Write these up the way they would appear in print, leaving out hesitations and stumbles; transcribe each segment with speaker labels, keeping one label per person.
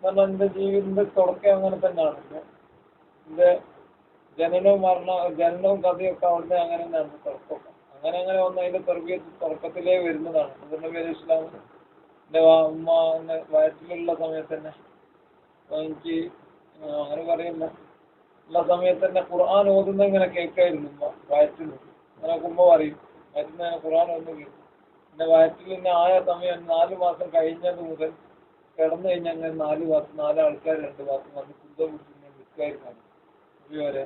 Speaker 1: കാരണം എൻ്റെ ജീവിതത്തിന്റെ തുടക്കം അങ്ങനെ തന്നെയാണ്. എൻ്റെ ജനനവും കഥയൊക്കെ അവിടുന്ന് അങ്ങനെ തന്നെയാണ് തുടക്കമൊക്കെ. അങ്ങനെ വന്ന് അതിന്റെ തുടക്കത്തിലേ വരുന്നതാണ്. അതിന്റെ പേര് ഇസ്ലാം. എൻ്റെ ഉമ്മ എന്നെ വയറ്റിലുള്ള സമയത്ത് തന്നെ എനിക്ക് അങ്ങനെ പറയുന്ന ഉള്ള സമയത്ത് തന്നെ ഖുർആൻ ഓതുന്ന ഇങ്ങനെ കേൾക്കായിരുന്നു. ഉമ്മ വയറ്റിൽ അങ്ങനെ ഉമ്മ പറയും വയറ്റിൽ നിന്ന് ഖുർആൻ ഒന്ന് കേൾക്കും. എൻ്റെ വയറ്റിൽ തന്നെ ആയ സമയം 4 മാസം കഴിഞ്ഞത് മുതൽ കിടന്നു കഴിഞ്ഞാൽ അങ്ങനെ 4 ആൾക്കാർ 2 മാസം വന്ന് കുന്തം പിടിച്ച് നിൽക്കായിരുന്നു. വരെ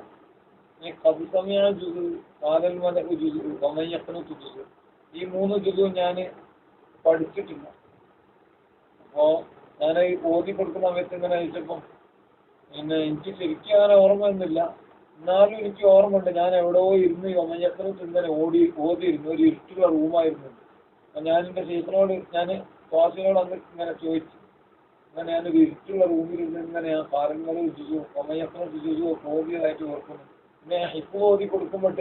Speaker 1: ഈ കബുസമയാണ് ജുസു, കാലൽ മലക്ക് ജുസു, വമയ്യക്കണ ജുസു, ഈ 3 ജുസും ഞാൻ പഠിച്ചിട്ടില്ല. അപ്പോൾ ഞാൻ ഈ ഓതി കൊടുക്കുന്ന സമയത്ത് ഇങ്ങനെ അയച്ചപ്പം പിന്നെ എനിക്ക് ശരിക്കും അങ്ങനെ ഓർമ്മയൊന്നുമില്ല. എന്നാലും എനിക്ക് ഓർമ്മയുണ്ട് ഞാൻ എവിടെയോ ഇരുന്ന് വമയ്യക്കണത്ത് ഇങ്ങനെ ഓതിയിരുന്നു. ഒരു ഇരുട്ടുള്ള റൂമായിരുന്നു. അപ്പം ഞാൻ എൻ്റെ ടീച്ചറിനോട് ഞാൻ ക്ലാസ്സിനോട് അന്ന് ഇങ്ങനെ ചോദിച്ചു, അങ്ങനെ ഞാനൊരു ഇരുട്ടുള്ള റൂമിലിരുന്ന് ഇങ്ങനെ ആ കാലങ്ങളും ജുസും വമയ്യക്കണ ജുസും ഓതിയതായിട്ട് ഓർക്കുന്നു. പിന്നെ ഹിഫ് ഓതി കൊടുക്കുമ്പോൾ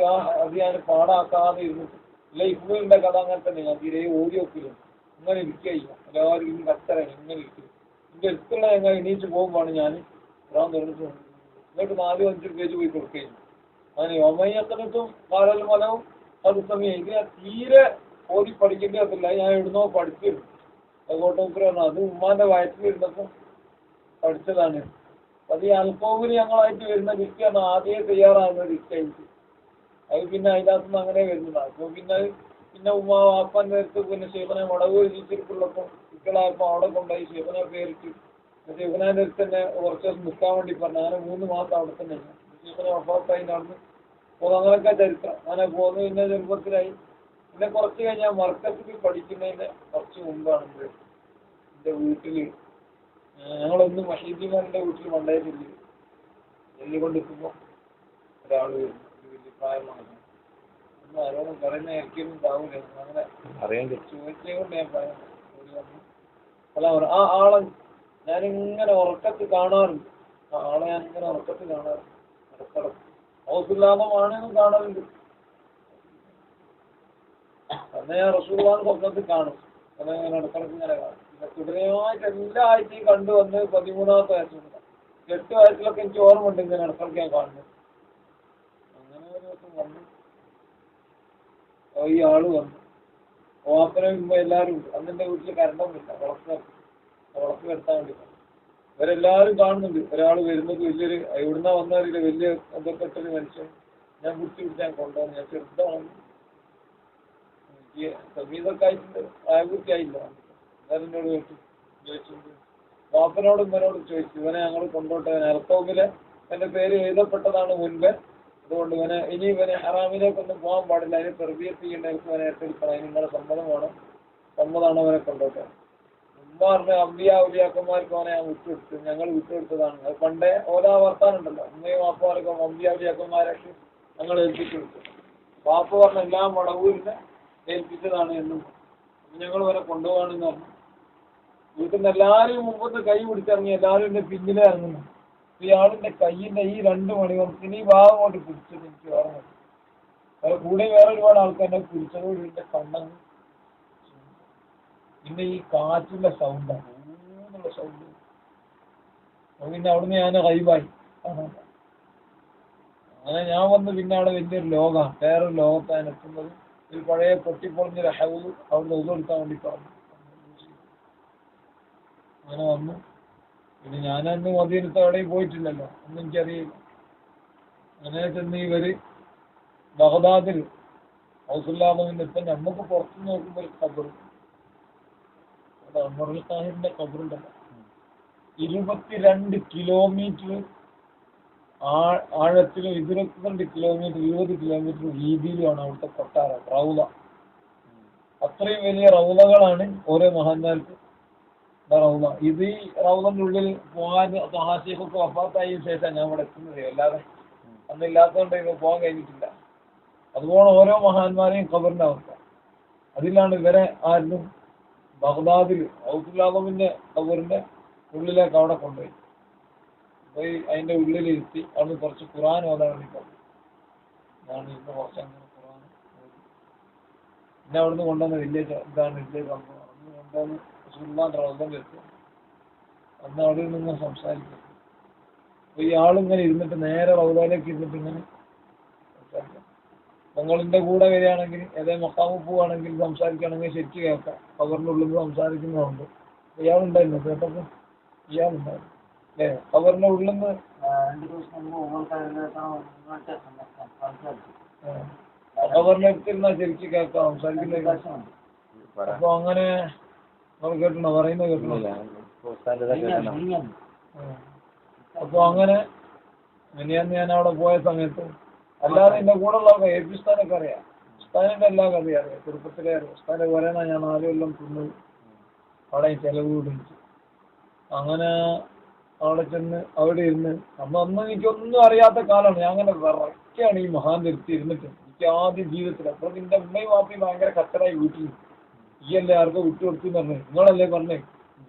Speaker 1: അത് ഞാൻ പാടാക്കാതെ ഇരുന്നിട്ട് ഇല്ല. ഹിഫുവിൻ്റെ കഥ അങ്ങനെ തന്നെ. ഞാൻ തീരെ ഓതി വെക്കില്ല, ഇങ്ങനെ ഇരിക്കുകയില്ല. എല്ലാവരും ഇങ്ങനെ കത്തറായി ഇങ്ങനെ ഇരിക്കും. എൻ്റെ അടുത്തുള്ള ഞങ്ങൾ എണീച്ച് പോകുമ്പോഴാണ് ഞാൻ ഇറാൻ തുറന്നിട്ട് എന്നിട്ട് 4-5 പേജ് പോയി കൊടുക്കുകയും അങ്ങനെ ഒമയ്യക്കനത്തും കാലൽ മലവും അത് സമയം ഇത് ഞാൻ തീരെ ഓതി പഠിക്കേണ്ടതില്ല. ഞാൻ എവിടുന്നോ പഠിച്ചിരുന്നു. അതുകൊണ്ട് പറഞ്ഞു അത് ഉമ്മാന്റെ വയറ്റിലിരുന്നപ്പോൾ പഠിച്ചതാണ്. അത് ഈ അൽക്കോവിന് ഞങ്ങളായിട്ട് വരുന്ന ലിസ്റ്റാണ് ആദ്യമേ തയ്യാറാകുന്ന ലിസ്റ്റായിട്ട്. അത് പിന്നെ അതിനകത്തുനിന്ന് അങ്ങനെ വരുന്നതാണ്. അപ്പോൾ പിന്നെ ഉമ്മ വാപ്പാൻ്റെ അടുത്ത് പിന്നെ ഷെയ്ഖനെ വടവൂർ ജീവിച്ചിട്ടുള്ളപ്പോൾ കുട്ടികളായപ്പോൾ അവിടെ കൊണ്ടുപോയി ഷെയ്ഖനെ പേരിട്ട് ഷെയ്ഖനാൻ്റെ അടുത്ത് തന്നെ കുറച്ച് ദിവസം നിൽക്കാൻ വേണ്ടി പറഞ്ഞു. അങ്ങനെ 3 മാസം അവിടെ തന്നെ ഷെയ്ഖനെ വഫാത്തായി നടന്ന് അപ്പോൾ അങ്ങനെയൊക്കെ ചരിത്രം. അങ്ങനെ പോകുന്നു. പിന്നെ ചെറുപ്പത്തിലായി. പിന്നെ കുറച്ച് കഴിഞ്ഞാൽ മർക്കസിൽ പഠിക്കുന്നതിൻ്റെ കുറച്ച് മുമ്പാണ് എൻ്റെ വീട്ടിൽ ഞങ്ങളൊന്നും മഹീദിമാരുടെ വീട്ടിൽ കൊണ്ടായിട്ടില്ല. ഡൽഹി കൊണ്ടിരിക്കുമ്പോൾ ഒരാൾ വരുന്നു, ഒരു വലിയ പ്രായമാണ്. ഒന്നും ആരോടും പറയുന്ന എനിക്കൊന്നും ഉണ്ടാവില്ല. അങ്ങനെ ചോദിച്ചത് കൊണ്ട് ഞാൻ പറയുന്നത്. അല്ല ആ ആളെ ഞാനിങ്ങനെ ഉറക്കത്ത് കാണാറുണ്ട്. ആ ആളെ ഞാനിങ്ങനെ ഉറക്കത്ത് കാണാറുണ്ട്. ഇടക്കിടക്ക് ഹൗസുല്ലാദമാണെന്നും കാണാറുണ്ട്. അന്ന് ഞാൻ റസൂലുള്ളാഹിനെ സ്വപ്നത്തിൽ കാണും. അങ്ങനെ ഇടക്കിടക്ക് ഇങ്ങനെ കാണും. പിന്നെ തുടരെയായിട്ട് എല്ലാ ആഴ്ചയും കണ്ടുവന്ന് 13ാമത്തെ വയസ്സിലുള്ള 8 വയസ്സിലൊക്കെ എനിക്ക് ഓർമ്മയുണ്ട് ഇങ്ങനെ ഇടക്കിടക്ക് ഞാൻ കാണുന്നത്. അങ്ങനെ ഒരു ദിവസം വന്നു ഈ ആള് വന്നു. ഓപ്പന എല്ലാവരും ഉണ്ട്. അന്ന് എൻ്റെ വീട്ടിൽ കരണ്ടൊന്നുമില്ല. വിളക്ക് വരുത്താൻ വേണ്ടി ഇവരെല്ലാവരും കാണുന്നുണ്ട്. ഒരാൾ വരുന്നത് വലിയൊരു എവിടുന്നാ വന്നറിയില്ല, വലിയ ബന്ധപ്പെട്ടൊരു മനുഷ്യൻ. ഞാൻ പിടിച്ച് ഞാൻ കൊണ്ടുവന്നു. ഞാൻ ചെറുതാണ്, എനിക്ക് സംഗീതമൊക്കെ ആയിട്ടുണ്ട്, പ്രായപൂർത്തിയായില്ല. എന്നാലും എന്നോട് ചോദിച്ചിട്ടുണ്ട്. വാപ്പനോടും ഇവനോടും ചോദിച്ചു, ഇവനെ ഞങ്ങൾ കൊണ്ടോട്ടെ. എർത്തോമിലെ എൻ്റെ പേര് എഴുതപ്പെട്ടതാണ് മുൻപ്. അതുകൊണ്ട് ഇവനെ ഹറാമിലേക്കൊന്നും പോകാൻ പാടില്ല. അതിന് തെർബിയത്ത് ചെയ്യേണ്ട ഇവനെ ഏറ്റെടുക്കണം. അതിന് നിങ്ങളുടെ സമ്മതം വേണം. സമ്മതമാണ് അവനെ കൊണ്ടോട്ടെ. ഉമ്മ പറഞ്ഞ അമ്പിയാവുലിയാക്കന്മാർക്ക് അവനെ ഞാൻ വിട്ടുകൊടുത്തു. ഞങ്ങൾ വിട്ടുകൊടുത്തതാണ്. അത് പണ്ടേ ഓരോ വർത്താനുണ്ടല്ലോ, ഉമ്മയും വാപ്പമാരൊക്കെ അമ്പിയാവുലിയാക്കന്മാരൊക്കെ ഞങ്ങൾ ഏൽപ്പിച്ചു കൊടുത്തു. വാപ്പ പറഞ്ഞ എല്ലാം വടവൂരിനെ ഏൽപ്പിച്ചതാണ് എന്നും ഞങ്ങൾ വരെ കൊണ്ടുപോകാണെന്ന് പറഞ്ഞു. വീട്ടിൽ നിന്ന് എല്ലാവരും മുമ്പത്ത് കൈ പിടിച്ചിറങ്ങി. എല്ലാവരും എൻ്റെ പിന്നിലെ ഇറങ്ങുന്നു. ഇയാളിൻ്റെ കയ്യിൻ്റെ ഈ 2 മണിക്കൂർ ഈ ഭാഗം കൊണ്ട് പിടിച്ചത് എനിക്ക് ഓർമ്മ. കൂടെ വേറെ ഒരുപാട് ആൾക്കാരെ പിടിച്ചതോട് ഇതിൻ്റെ കണ്ണങ്ങ്. പിന്നെ ഈ കാറ്റിൻ്റെ സൗണ്ടാണ്, ഊന്നുള്ള സൗണ്ട്. പിന്നെ അവിടുന്ന് ഞാൻ കൈവായി. അങ്ങനെ ഞാൻ വന്ന് പിന്നെ അവിടെ വലിയൊരു ലോകമാണ്, വേറൊരു ലോകത്താണ് എത്തുന്നത്. ഒരു പഴയ പൊട്ടിപ്പൊളിഞ്ഞൊരു ഹൗസ് അവിടെ ഒതുകൊടുക്കാൻ വേണ്ടി പറഞ്ഞു. അങ്ങനെ വന്നു. പിന്നെ ഞാനന്ന് മദീനത്ത് എവിടെയും പോയിട്ടില്ലല്ലോ, ഒന്നും എനിക്കറിയില്ല. അങ്ങനെ ചെന്ന് ഇവര് ബഗ്ദാദിൽ ഹൗസുല്ലാമിന്റെ ഇപ്പം നമുക്ക് പുറത്തു നോക്കുമ്പോൾ ഒരു ഖബർ, ഉമറുൽ ഖാഹിറിന്റെ ഖബറുണ്ടല്ലോ, 22 കിലോമീറ്റർ ആഴത്തിലും 22 കിലോമീറ്റർ 20 കിലോമീറ്റർ വീതിയിലുമാണ് അവിടുത്തെ കൊട്ടാരം, റൗള. അത്രയും വലിയ റൗളകളാണ് ഓരോ മഹാന്മാർക്ക് റൗള. ഇത് ഈ റൗളന്റെ ഉള്ളിൽ പോകാൻ ഹാസിഫൊക്കെ വഫാത്തായതിനു ശേഷം ഞാൻ ഇവിടെ എത്തുന്നത്. അല്ലാതെ അന്നില്ലാത്തതുകൊണ്ട് ഇത് പോകാൻ കഴിഞ്ഞിട്ടില്ല. അതുപോലെ ഓരോ മഹാന്മാരെയും ഖബറിന്റെ അവസ്ഥ. അതിലാണ് ഇവരെ ആരും ബഗ്ദാദിൽ ഹൗസുല്ലാമിന്റെ ഖബറിന്റെ ഉള്ളിലേക്ക് അവിടെ കൊണ്ടുപോയി അതിന്റെ ഉള്ളിലിരുത്തി അവിടെ കുറച്ച് ഖുർആൻ ഓതാൻ വേണ്ടി പറഞ്ഞു. ഞാൻ ഇന്ന് കുറച്ച് അങ്ങനെ ഖുർആൻ ഓതി. പിന്നെ അവിടുന്ന് കൊണ്ടുവന്ന വലിയ ഇതാണ് വലിയ സംഭവം. അന്ന് കൊണ്ടുവന്ന് റസൂലുള്ളാഹിന്റെ റൗളയിൽ വെച്ച് അന്ന് അവിടെ നിന്ന് സംസാരിക്കും. അപ്പൊ ഇയാളിങ്ങനെ ഇരുന്നിട്ട് നേരെ റൗദയിലേക്ക് ഇരുന്നിട്ട് ഇങ്ങനെ സംസാരിക്കാം. നിങ്ങളിന്റെ കൂടെ വരികയാണെങ്കിൽ ഏതേ മക്കാമ് പോവുകയാണെങ്കിൽ സംസാരിക്കുകയാണെങ്കിൽ ശരിക്ക് കേൾക്കാം. ഖബറിന്റെ ഉള്ളിൽ നിന്ന് സംസാരിക്കുന്നതുകൊണ്ട് ഇയാളുണ്ടായിരുന്നു കേട്ടപ്പോ ഇയാളുണ്ടായിരുന്നു അല്ലേ? ഖബറിന്റെ ഉള്ളിൽ നിന്ന്
Speaker 2: 2 ദിവസം മുമ്പ്
Speaker 1: ഖബറിന്റെ അടുത്തിരുന്നാ ശരിക്ക് കേൾക്കാം സംസാരിക്കുന്ന. അപ്പൊ അങ്ങനെ നമ്മൾ കേട്ടണോ? പറയുന്നത് കേട്ടണോ? അപ്പൊ അങ്ങനെ മിനിയാന്ന് ഞാൻ അവിടെ പോയ സമയത്ത് അല്ലാതെ എന്റെ കൂടെ ഉള്ളവർക്ക് എ പി ഉസ്താനൊക്കെ അറിയാം. ഉസ്താനിന്റെ എല്ലാ കഥയും അറിയാം. ചെറുപ്പത്തിലേ അറിയാം. ഉസ്താനെ പറയണ ഞാൻ 4 കൊല്ലം തിന്നത് അവിടെ ചെലവ് പിടിച്ചു. അങ്ങനെ അവിടെ ചെന്ന് അവിടെ ഇരുന്ന് അന്ന് എനിക്കൊന്നും അറിയാത്ത കാലമാണ്. ഞാൻ അങ്ങനെ വിറയ്ക്കാണ് ഈ മഹാൻ നിർത്തി ഇരുന്നിട്ട്. എനിക്ക് ആദ്യം ജീവിതത്തിൽ അപ്പൊ നിന്റെ ഉമ്മയും വാപ്പയും ഭയങ്കര കച്ചറായി വീട്ടിൽ. ഈ അല്ലേ ആർക്കോ വിട്ടുകൊടുത്തു എന്ന് പറഞ്ഞു. നിങ്ങളല്ലേ പറഞ്ഞേ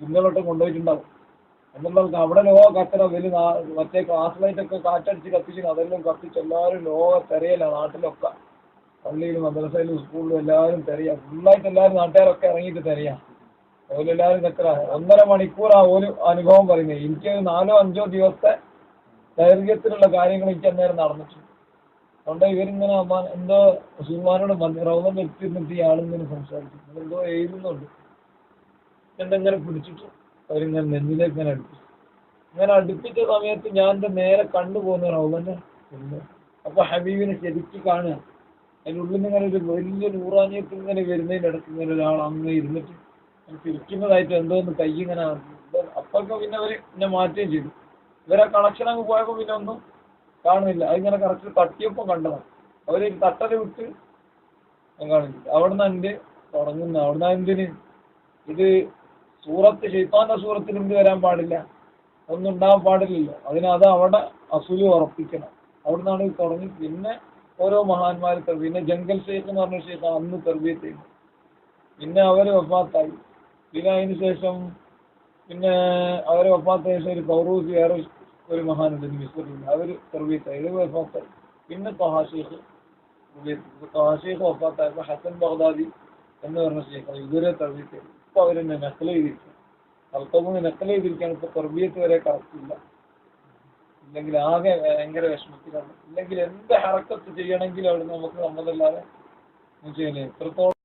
Speaker 1: ഇന്നലോട്ട് കൊണ്ടുപോയിട്ടുണ്ടാവും എന്നുള്ളത്. അവിടെ ലോക കച്ചറ വലിയ മറ്റേ ക്ലാസ് ലൈറ്റൊക്കെ കാറ്റടിച്ച് കത്തിച്ചു. അതെല്ലാം കത്തിച്ച് എല്ലാവരും ലോക തെരയല്ല നാട്ടിലൊക്കെ. പള്ളിയിലും മദ്രസയിലും സ്കൂളിലും എല്ലാവരും തെരയാ. ഫുള്ളായിട്ട് എല്ലാവരും നാട്ടുകാരൊക്കെ ഇറങ്ങിയിട്ട് തെരയാ. ഓലെല്ലാവരും കച്ചറ. 1.5 മണിക്കൂർ ആ ഒരു അനുഭവം പറയുന്നത്. എനിക്ക് 4 or 5 ദിവസത്തെ ദൈർഘ്യത്തിലുള്ള കാര്യങ്ങൾ എനിക്ക് അന്നേരം നടന്നിട്ടുണ്ട്. അതുകൊണ്ട് ഇവരിങ്ങനെ എന്തോ മുസൽമാനോട് റൗദം വെച്ചിരുന്നിട്ട് ഇയാളിങ്ങനെ സംസാരിച്ചു. എന്തോ എഴുതുന്നുണ്ട്. എന്തെങ്ങനെ പിടിച്ചിട്ട് അവരിങ്ങനെ നെഞ്ചിലേക്ക് ഇങ്ങനെ അടുപ്പിച്ചു. ഇങ്ങനെ അടുപ്പിച്ച സമയത്ത് ഞാൻ എൻ്റെ നേരെ കണ്ടുപോകുന്ന റൗദന്നെ. അപ്പൊ ഹബീബിനെ ശരിക്ക് കാണുക. അതിൻ്റെ ഉള്ളിൽ നിന്ന് ഇങ്ങനെ ഒരു വലിയ നൂറാനിയത്തിൽ ഇങ്ങനെ വരുന്നതിൻ്റെ ഇടയ്ക്ക് ഇങ്ങനെ ഒരാൾ അങ്ങനെ ഇരുന്നിട്ട് തിരിക്കുന്നതായിട്ട് എന്തോ ഒന്ന് കൈ ഇങ്ങനെ. അപ്പൊക്കെ പിന്നെ അവർ എന്നെ മാറ്റുകയും ചെയ്തു. ഇവരെ കണക്ഷൻ അങ്ങ് പോയപ്പോൾ പിന്നെ ഒന്നും കാണുന്നില്ല. അതിങ്ങനെ കറക്റ്റ് തട്ടിയപ്പോൾ കണ്ടതാണ്. അവര് തട്ടല് വിട്ട് കാണിച്ചിട്ട് അവിടുന്ന് എൻ്റെ തുടങ്ങുന്ന. അവിടുന്ന് എന്തിന് ഇത് സൂറത്ത് ഷെയ്ത്താന്റെ സൂറത്തിൽ എന്ത് വരാൻ പാടില്ല, ഒന്നും ഉണ്ടാകാൻ പാടില്ലല്ലോ. അത് അവിടെ അസൂല് ഉറപ്പിക്കണം. അവിടുന്നാണ് ഇത് തുടങ്ങി. പിന്നെ ഓരോ മഹാന്മാർ പിന്നെ ജംഗൽ ഷെയ്ഖ് എന്ന് പറഞ്ഞ ഷെയ്ഖ് അന്ന് തർബീയത്ത് ചെയ്തു. പിന്നെ അവര് വഫാത്തായി. പിന്നെ അതിന് ശേഷം പിന്നെ അവരെ വഫാത്തായ ശേഷം ഒരു ഫൗറൂസി വേറെ ഒരു മഹാനുണ്ട് മിസ്രിൽ, അവർ തർബീയത്തായി. ഇത് വഫാത്തായി. പിന്നെ ത്വഹാ ഷെയ്ഖ് വഫാത്തായപ്പോൾ ഹസൻ ബഗ്ദാദി എന്ന് പറഞ്ഞ ഷെയ്ഖ് ഇവരെ തർബീയത്ത് ചെയ്തു. ഇപ്പൊ അവരെന്നെ നഖൽ ചെയ്തിരിക്കും. അൽക്കമൂന്ന് നഖൽ ചെയ്തിരിക്കുകയാണ്. ഇപ്പൊ തർബീയത്ത് വരെ കറക്റ്റില്ല. ഇല്ലെങ്കിൽ ആകെ ഭയങ്കര വിഷമത്തിലാണ്. ഇല്ലെങ്കിൽ എന്ത് ഹറക്കത്ത് ചെയ്യണമെങ്കിലും അവിടെ നമുക്ക് നമ്മളല്ലാതെ ചെയ്യലേ എത്രത്തോളം